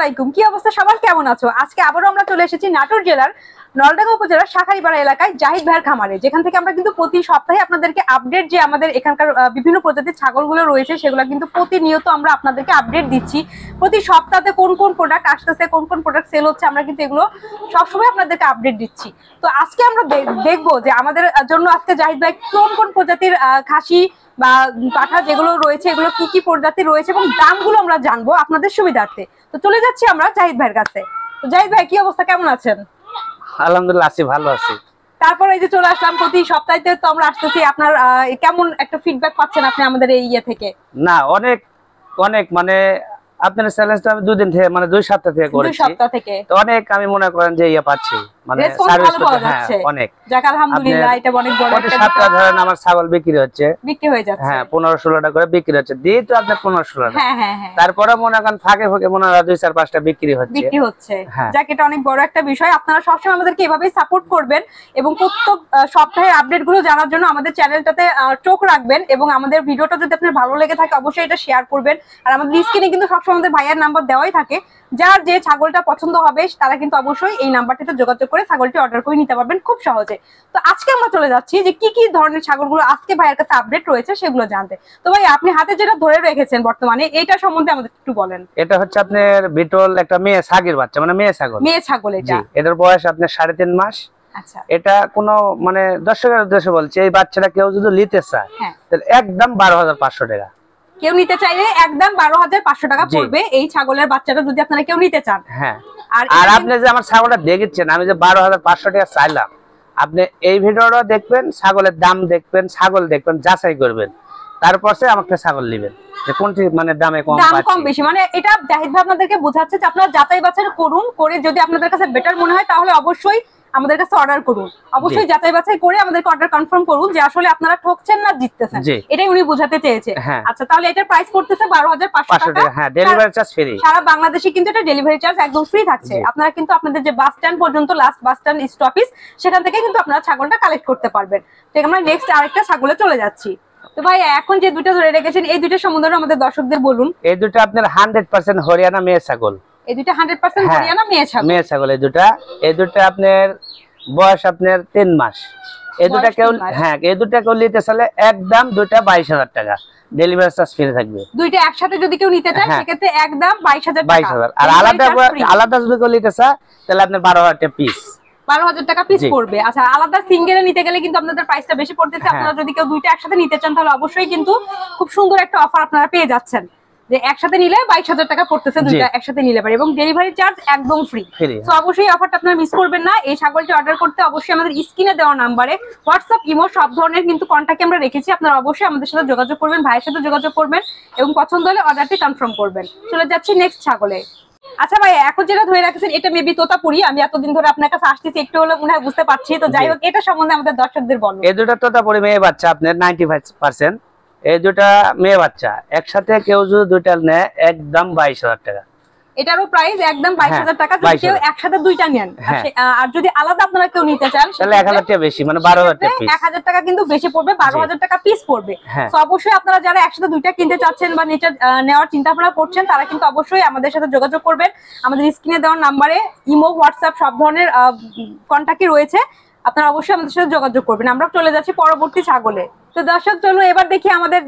আলাইকুম, কি অবস্থা সবার, কেমন আছো? আজকে আবারও আমরা চলে এসেছি নাটোর জেলার নলডাঙ্গা উপজেলার শাখারীপাড়া এলাকায় জাহিদ ভাইয়ের খামারে, যেখান থেকে আমরা কিন্তু প্রতি সপ্তাহে আপনাদেরকে আপডেট যে আমাদের এখানকার বিভিন্ন প্রজাতির ছাগলগুলো রয়েছে সেগুলো কিন্তু প্রতিনিয়ত আমরা আপনাদেরকে আপডেট দিচ্ছি। প্রতি সপ্তাহে কোন কোন প্রোডাক্ট আসতেছে, কোন কোন প্রোডাক্ট সেল হচ্ছে, আমরা কিন্তু এগুলো সবসময় আপনাদেরকে আপডেট দিচ্ছি। তো আজকে আমরা দেখবো যে আমাদের জন্য আজকে জাহিদ ভাই কোন কোন প্রজাতির খাসি বা পাঠা যেগুলো রয়েছে এগুলো কি কি প্রজাতি রয়েছে এবং দামগুলো আমরা জানবো আপনাদের সুবিধার্থে। তো চলে যাচ্ছি আমরা জাহিদ ভাইয়ের কাছে। তো জাহিদ ভাই, কি অবস্থা, কেমন আছেন? আলহামদুলিল্লাহ আছি, ভালো আছি। তারপর এই যে চলে আসলাম, প্রতি সপ্তাহে তো আমরা আসতেছি। আপনার কেমন একটা ফিডব্যাক পাচ্ছেন আপনি আমাদের এই ইয়ে থেকে? না, অনেক অনেক মানে আপনার চ্যালেঞ্জটা আমি 2 দিন থেকে মানে 2 সপ্তাহ থেকে করেছি। 2 সপ্তাহ থেকে তো অনেক আমি মনে করেন যে ইয়া পাচ্ছি, মানে সার্ভিস ভালো পাওয়া যাচ্ছে। অনেক, যাক আলহামদুলিল্লাহ, এটা অনেক বড় একটা সপ্তাহ ধরেন আমার ছাগল বিক্রি হয়ে যাচ্ছে। হ্যাঁ, 15-16 টাকা করে বিক্রি হচ্ছে, দিয়ে তো আপনার 15-16 টাকা। হ্যাঁ। তারপরে মনে করেন ফাঁকে ফাঁকে মনে হয় 2-4-5টা বিক্রি হচ্ছে। যাক, এটা অনেক বড় একটা বিষয়। আপনারা সবসময় আমাদেরকে এভাবেই সাপোর্ট করবেন এবং প্রত্যেক সপ্তাহের আপডেট গুলো জানার জন্য আমাদের চ্যানেলটাতে চোখ রাখবেন এবং আমাদের ভিডিওটা যদি আপনার ভালো লেগে থাকে অবশ্যই এটা শেয়ার করবেন। আর আমাদের স্ক্রিনে কিন্তু সবসময় আমাদের ভাইয়ার নাম্বার দেওয়াই থাকে, যার যে ছাগলটা পছন্দ হবে তারা কিন্তু অবশ্যই এই নাম্বারটিতে যোগাযোগ করে ছাগলটি অর্ডার করে নিতে পারবেন খুব সহজে। তো আজকে আমরা চলে যাচ্ছি যে কি কি ধরনের ছাগলগুলো আজকে ভাইয়ের কাছে আপডেট রয়েছে সেগুলো জানতে। তো ভাই, আপনি হাতে যেটা ধরে রেখেছেন বর্তমানে, এটা সম্বন্ধে আমাদের একটু বলেন। এটা হচ্ছে আপনার বিটল, একটা মেয়ে ছাগের বাচ্চা, মানে মেয়ে ছাগল। এটার বয়স আপনার 3.5 মাস। আচ্ছা, এটা কোনো মানে দর্শকের উদ্দেশ্যে বলছে, এই বাচ্চাটা কেউ যদি নিতে চায় তাহলে একদম 12,500 টাকা। কেউ নিতে চাইলে একদম 12,500 টাকা পড়বে এই ছাগলের বাচ্চাটা, যদি আপনারা কেউ নিতে চান। হ্যাঁ, আর আপনি যে আমার ছাগলটা দেখেছেন, আমি যে 12,500 টাকা চাইলাম, আপনি এই ভিডিওটা দেখবেন, ছাগলের দাম দেখবেন, ছাগল দেখবেন, যাচাই করবেন, তারপর সে আমাকে ছাগল নেবেন যে কোনটি মানে দামে কম বেশি। মানে এটা জাহিদ ভাই আপনাদেরকে বোঝাচ্ছে যে আপনারা যাচাই বাছাই করুন, করে যদি আপনাদের কাছে বেটার মনে হয় তাহলে অবশ্যই আমাদের কাছে অর্ডার করুন। অবশ্যই যাচাই বাছাই করে আমাদেরকে অর্ডার কনফার্ম করুন যে আসলে আপনারা ঠকছেন না জিততেছেন, এটাই উনি বোঝাতে চেয়েছে। আচ্ছা, তাহলে এটার প্রাইস পড়তেছে 12,500 টাকা। হ্যাঁ, ডেলিভারি চার্জ ফ্রি। সারা বাংলাদেশে কিন্তু এটা ডেলিভারি চার্জ একদম ফ্রি থাকছে। আপনারা কিন্তু আপনাদের যে বাস স্ট্যান্ড পর্যন্ত, লাস্ট বাস স্ট্যান্ড স্টপেজ, সেখান থেকে কিন্তু আপনারা ছাগলটা কালেক্ট করতে পারবেন। ঠিক, আমরা নেক্সট আরেকটা ছাগলে চলে যাচ্ছি। তো ভাই, এখন যে দুটো ধরে রেখেছেন এই দুটো সম্বন্ধে আমাদের দর্শকদের বলুন। এই দুটো আপনার 100% হরিয়ানা মেয়ে ছাগল। এই দুটো 100% হরিয়ানা মেয়ে ছাগল। এই দুটো আপনার বয়স আপনার 3 মাস। এই দুটো কেউ নিতে চাইলে একদম দুইটা 22,000 টাকা, ডেলিভারি চার্জ ফ্রি থাকবে। দুইটা একসাথে যদি কেউ নিতে চায় সেক্ষেত্রে একদম 22,000 টাকা। আর আলাদা যদি কেউ নিতে চায় তাহলে আপনার 12,000 টাকা পিস, 12,000 টাকা পিস পড়বে। আচ্ছা, আলাদা সিঙ্গেলে নিতে গেলে কিন্তু আপনাদের প্রাইসটা বেশি পড়তেছে। আপনারা যদি কেউ দুইটা একসাথে নিতে চান তাহলে অবশ্যই কিন্তু খুব সুন্দর একটা অফার আপনারা পেয়ে যাচ্ছেন, যে একসাথে নিলে 22,000 টাকা পড়তেছে দুইটা একসাথে নিলে পারে, এবং ডেলিভারি চার্জ একদম ফ্রি। তো অবশ্যই অফারটা আপনারা মিস করবেন না। এই ছাগলটি অর্ডার করতে অবশ্যই আমাদের স্ক্রিনে দেওয়া নাম্বারে হোয়াটসঅ্যাপ, ইমো সব ধরনের কিন্তু কন্টাক্ট আমরা রেখেছি। আপনারা অবশ্যই আমাদের সাথে যোগাযোগ করবেন, ভাইয়ের সাথে যোগাযোগ করবেন এবং পছন্দ হলে অর্ডারটি কনফার্ম করবেন। চলে যাচ্ছি নেক্সট ছাগলে। আচ্ছা ভাই, এখন যেটা ধরে রাখছেন এটা মেবি তোতাপুরি। আমি এতদিন ধরে আপনার কাছে আসতেছি, একটু হলে মনে হয় বুঝতে পারছি। তো যাই হোক, এটা সম্বন্ধে আমাদের দর্শকদের বলুন। এই দুটো তোতাপুরি মেয়ে বাচ্চা আপনার 95%। এই দুটা মেয়ে বাচ্চা একসাথে কেউ যদি দুইটা নেয় একদম 22,000 টাকা। এটারও প্রাইস একদম 22,000 টাকা যদি কেউ একসাথে দুইটা নেন। আর যদি আলাদা আপনারা কেউ নিতে চান তাহলে 1,000 টাকা বেশি, মানে 12,000 টাকা পিস। 1,000 টাকা কিন্তু বেশি পড়বে, 12,000 টাকা পিস পড়বে। তো অবশ্যই আপনারা যারা একসাথে দুইটা কিনতে চাচ্ছেন বা নেওয়ার চিন্তা ভাবনা করছেন তারা কিন্তু অবশ্যই আমাদের সাথে যোগাযোগ করবেন। আমাদের স্ক্রিনে দেওয়া নাম্বারে ইমো, হোয়াটসঅ্যাপ সব ধরনের কন্টাক্টই রয়েছে, আপনারা অবশ্যই আমাদের সাথে যোগাযোগ করবেন। আমরা চলে যাচ্ছি পরবর্তী ছাগলে। তো দর্শক, চলো এবার দেখি আমাদের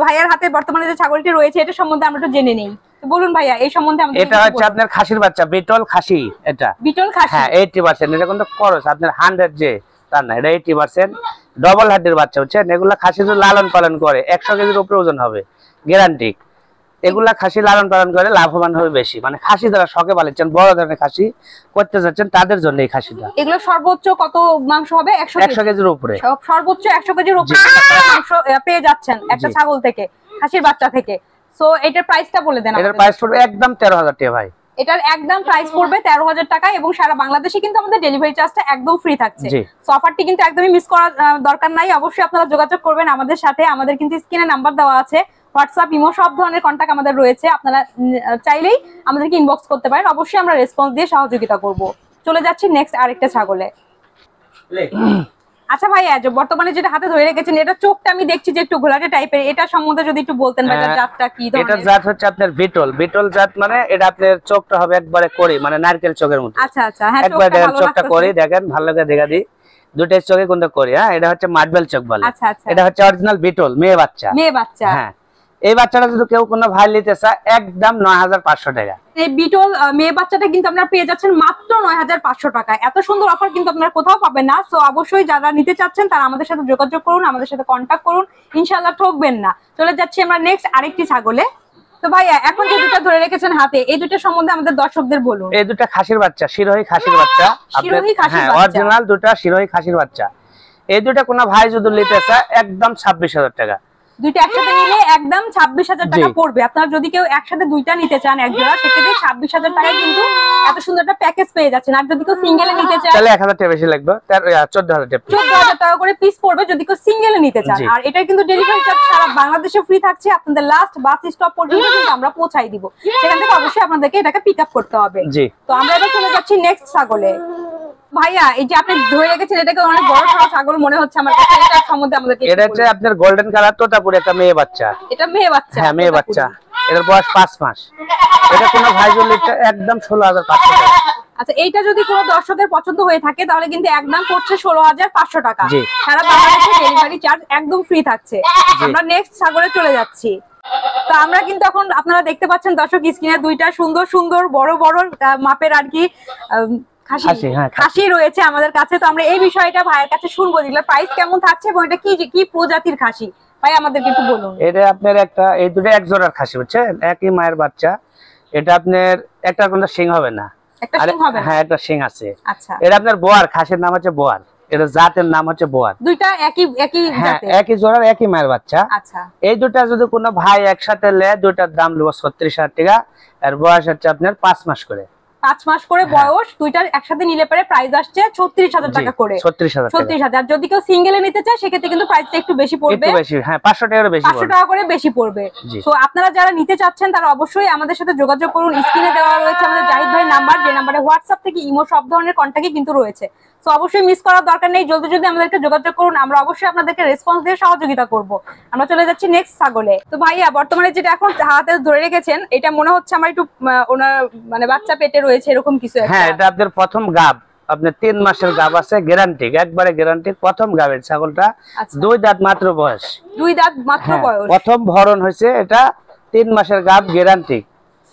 ভাইয়ার হাতে বর্তমানে যে ছাগলটি রয়েছে এটা সম্বন্ধে আমরা একটু জেনে নেই। বলুন ভাইয়া, এই সম্বন্ধে আমাদের। এটা হচ্ছে আপনার খাসির বাচ্চা, বিটল খাসি। এটা বিটল খাসি, হ্যাঁ 80%। এটা কিন্তু খরচ আপনার 100 যে তার না, এটা 80% ডবল হাড্ডির বাচ্চা হচ্ছে। এগুলা খাসি যদি লালন পালন করে 100 কেজির উপরে ওজন হবে, গ্যারান্টি। এগুলা খাসি লালন পালন করে লাভবান হবে বেশি। মানে খাসি যারা শখে পালিয়েছেন, বড় ধরনের খাসি করতে যাচ্ছেন, তাদের জন্য এই খাসিটা। এগুলো সর্বোচ্চ কত মাংস হবে? 100 কেজির উপরে। সর্বোচ্চ 100 কেজির উপরে মাংস পেয়ে যাচ্ছেন একটা ছাগল থেকে, খাসির বাচ্চা থেকে। সো এটার প্রাইসটা বলে দেন। এটার প্রাইস পড়বে একদম 13,000 টাকা ভাই। এটার একদম প্রাইস পড়বে 13,000 টাকা এবং সারা বাংলাদেশে কিন্তু আমাদের ডেলিভারি চার্জটা একদম ফ্রি থাকছে। সো অফারটি কিন্তু একদমই মিস করার দরকার নাই। অবশ্যই আপনারা যোগাযোগ করবেন আমাদের সাথে। আমাদের কিন্তু স্ক্রিনে নাম্বার দেওয়া আছে, হোয়াটসঅ্যাপ, ইমো সব ধরনের কন্টাক্ট আমাদের রয়েছে। আপনারা চাইলেই আমাদেরকে ইনবক্স করতে পারেন, অবশ্যই আমরা রেসপন্স দিয়ে সহযোগিতা করব। চলে যাচ্ছি নেক্সট আরেকটা ছাগলে। আচ্ছা ভাইয়া, বর্তমানে যেটা হাতে ধরে রেখেছেন এটা চোখটা আমি দেখছি যে একটু ঘোলাটে টাইপের, এটা সম্বন্ধে যদি একটু বলতেন ভাইয়া, জাতটা কি ধরনের? এটা জাত হচ্ছে আপনার বিটল। বিটল জাত মানে এটা আপনার চোখটা হবে একবারে করি, মানে নারকেল চোখের মতো। আচ্ছা আচ্ছা, হ্যাঁ একবার দেখেন চোখটা করি, দেখেন ভালো করে দেখা দিই, দুটো চোখে কোনটা করি। হ্যাঁ, এটা হচ্ছে মার্বেল চোখ বলে। আচ্ছা আচ্ছা, এটা হচ্ছে অরিজিনাল বিটল মেয়ে বাচ্চা। মেয়ে বাচ্চা, হ্যাঁ। এই বাচ্চাটা যদি কেউ কোনো ভাই নিতে চায় একদম 9500 টাকা। এই বিটল মেয়ে বাচ্চাটা কিন্তু আপনারা পেয়ে যাচ্ছেন মাত্র 9500 টাকায়। এত সুন্দর অফার কিন্তু আপনারা কোথাও পাবেন না। সো অবশ্যই যারা নিতে চাচ্ছেন তারা আমাদের সাথে যোগাযোগ করুন, আমাদের সাথে কন্ট্যাক্ট করুন, ইনশাআল্লাহ ঠকবেন না। চলে যাচ্ছি আমরা নেক্সট আরেকটি ছাগলে। তো ভাইয়া এখন যে দুটো ধরে রেখেছেন হাতে, এই দুটো সম্বন্ধে আমাদের দর্শকদের বলুন। এই দুটো খাসির বাচ্চা, শিরোহী খাসির বাচ্চা। শিরোহী খাসির হ্যাঁ, বাচ্চা, অরিজিনাল দুটো শিরোহী খাসির বাচ্চা। এই দুটো কোনো ভাই যদি নিতে চায় একদম 26000 টাকা। দুইটা একসাথে নিলে একদম 26000 টাকা পড়বে। আপনারা যদি কেউ একসাথে দুইটা নিতে চান এক জোড়া, সেক্ষেত্রে 26000 টাকায় কিন্তু এত সুন্দর একটা প্যাকেজ পেয়ে যাচ্ছেন। আর যদি কেউ সিঙ্গেলে নিতে চায় তাহলে 1000 টাকা বেশি লাগবে, 14000 টাকা। 14000 টাকা করে পিস পড়বে যদি কেউ সিঙ্গেলে নিতে চান। আর এটা কিন্তু ডেলিভারি চার্জ সারা বাংলাদেশে ফ্রি থাকছে। আপনাদের লাস্ট বাস স্টপ পর্যন্ত কিন্তু আমরা পৌঁছাই দিব, সেখান থেকে অবশ্যই আপনাদেরকে এটাকে পিক আপ করতে হবে। তো আমরা এবার চলে যাচ্ছি নেক্সট ছাগলে। ভাইয়া এই যে আপনি ধরে রেখেছেন এটাকে অনেক বড় সড়ো ছাগল মনে হচ্ছে আমার কাছে, এটা সম্বন্ধে আমাদেরকে এটা হচ্ছে আপনার গোল্ডেন কালার তোতাপুরি একটা মেয়ে বাচ্চা। এটা মেয়ে বাচ্চা? হ্যাঁ, মেয়ে বাচ্চা। এটার বয়স 5 মাস। এটা কোনো ভাই যদি একদম 16500 টাকা। আচ্ছা, এইটা যদি কোনো দর্শকের পছন্দ হয়ে থাকে তাহলে কিন্তু একদম পড়ছে 16500 টাকা। সারা বাংলাদেশে ডেলিভারি চার্জ একদম ফ্রি থাকছে। আমরা নেক্সট ছাগলে চলে যাচ্ছি। তো আমরা কিন্তু এখন আপনারা দেখতে পাচ্ছেন দর্শক স্ক্রিনে দুইটা সুন্দর সুন্দর বড় বড় মাপের আর কি খাসি রয়েছে আমাদের কাছে। তো আমরা এই বিষয়টা ভাইয়ের কাছে শুনবো, যেগুলো প্রাইস কেমন থাকছে এবং এটা কি কি প্রজাতির খাসি, ভাই আমাদেরকে একটু বলুন। এটা আপনার একটা এই দুটো এক জোড়ার খাসি বুঝছেন, একই মায়ের বাচ্চা। এটা আপনার একটা কোনো শিং হবে না। একটা শিং হবে না? হ্যাঁ, একটা শিং আছে। আচ্ছা, এটা আপনার বোয়ার, খাসির নাম হচ্ছে বোয়ার, এটা জাতের নাম হচ্ছে বোয়ার। দুইটা একই জাতের, একই জোড়ার একই মায়ের বাচ্চা। আচ্ছা, এই দুটা যদি কোনো ভাই একসাথে নেয় দুটার দাম নেব 36000 টাকা। আর বয়স হচ্ছে আপনার 5 মাস করে। 5 মাস করে বয়স। দুইটার একসাথে নিলে পরে প্রাইস আসছে 36000 টাকা করে। 36000। যদি কেউ সিঙ্গেলে নিতে চায় সেক্ষেত্রে কিন্তু প্রাইসটা একটু বেশি পড়বে, একটু বেশি। হ্যাঁ, 500 টাকা বেশি, 500 টাকা করে বেশি পড়বে। তো আপনারা যারা নিতে চাচ্ছেন তারা অবশ্যই আমাদের সাথে যোগাযোগ করুন। স্ক্রিনে দেওয়া রয়েছে আমাদের জাহিদ ভাই নাম্বার, যে নাম্বারে হোয়াটসঅ্যাপ থেকে ইমো সব ধরনের কন্টাক্টই কিন্তু রয়েছে। তো অবশ্যই মিস করার দরকার নেই, জলদি জলদি আমাদেরকে যোগাযোগ করুন, আমরা অবশ্যই আপনাদেরকে রেসপন্স দিয়ে সহযোগিতা করব। আমরা চলে যাচ্ছি নেক্সট ছাগলে। তো ভাইয়া বর্তমানে যেটা এখন হাতে ধরে রেখেছেন এটা মনে হচ্ছে আমার একটু ওনার মানে বাচ্চা পেটে রয়েছে এরকম কিছু একটা। হ্যাঁ, এটা আপনার প্রথম গাব, আপনার 3 মাসের গাব আছে, গ্যারান্টি, একবারে গ্যারান্টি। প্রথম গাবের ছাগলটা 2 দাঁত মাত্র বয়স। 2 দাঁত মাত্র বয়স, প্রথম ভরণ হয়েছে। এটা 3 মাসের গাব, গ্যারান্টি।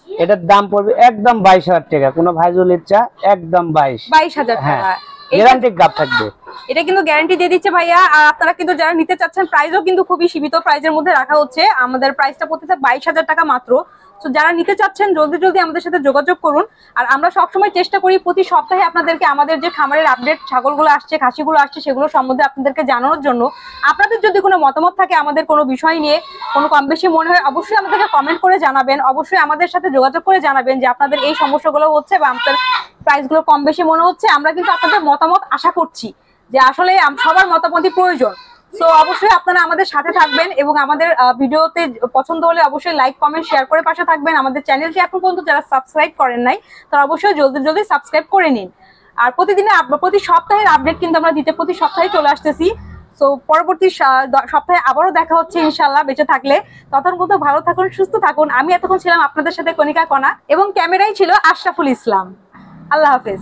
এটার দাম পড়বে একদম 22000 টাকা। কোনো ভাই যদি ইচ্ছা একদম 22000 টাকা গ্যারান্টি গাব থাকবে। এটা কিন্তু গ্যারান্টি দিয়ে দিচ্ছে ভাইয়া। আর আপনারা কিন্তু যারা নিতে চাচ্ছেন প্রাইসও কিন্তু খুবই সীমিত প্রাইসের মধ্যে রাখা হচ্ছে। আমাদের প্রাইসটা পড়তেছে 22000 টাকা মাত্র। তো যারা নিতে চাচ্ছেন জলদি জলদি আমাদের সাথে যোগাযোগ করুন। আর আমরা সবসময় চেষ্টা করি প্রতি সপ্তাহে আপনাদেরকে আমাদের যে খামারের আপডেট, ছাগলগুলো আসছে, খাসিগুলো আসছে, সেগুলো সম্বন্ধে আপনাদেরকে জানানোর জন্য। আপনাদের যদি কোনো মতামত থাকে আমাদের কোনো বিষয় নিয়ে, কোনো কম বেশি মনে হয়, অবশ্যই আমাদেরকে কমেন্ট করে জানাবেন। অবশ্যই আমাদের সাথে যোগাযোগ করে জানাবেন যে আপনাদের এই সমস্যাগুলো হচ্ছে বা আপনাদের প্রাইসগুলো কম বেশি মনে হচ্ছে। আমরা কিন্তু আপনাদের মতামত আশা করছি যে আসলে সবার মতামতই প্রয়োজন। সো অবশ্যই আপনারা আমাদের সাথে থাকবেন এবং আমাদের ভিডিওতে পছন্দ হলে অবশ্যই লাইক, কমেন্ট, শেয়ার করে পাশে থাকবেন। আমাদের চ্যানেলটি এখন পর্যন্ত যারা সাবস্ক্রাইব করেন নাই তারা অবশ্যই জলদি জলদি সাবস্ক্রাইব করে নিন। আর প্রতি সপ্তাহের আপডেট কিন্তু আমরা দিতে প্রতি সপ্তাহে চলে আসতেছি। সো পরবর্তী সপ্তাহে আবারও দেখা হচ্ছে ইনশাআল্লাহ, বেঁচে থাকলে। ততক্ষণ পর্যন্ত ভালো থাকুন, সুস্থ থাকুন। আমি এতক্ষণ ছিলাম আপনাদের সাথে কণিকা কণা এবং ক্যামেরায় ছিল আশরাফুল ইসলাম। আল্লাহ হাফেজ।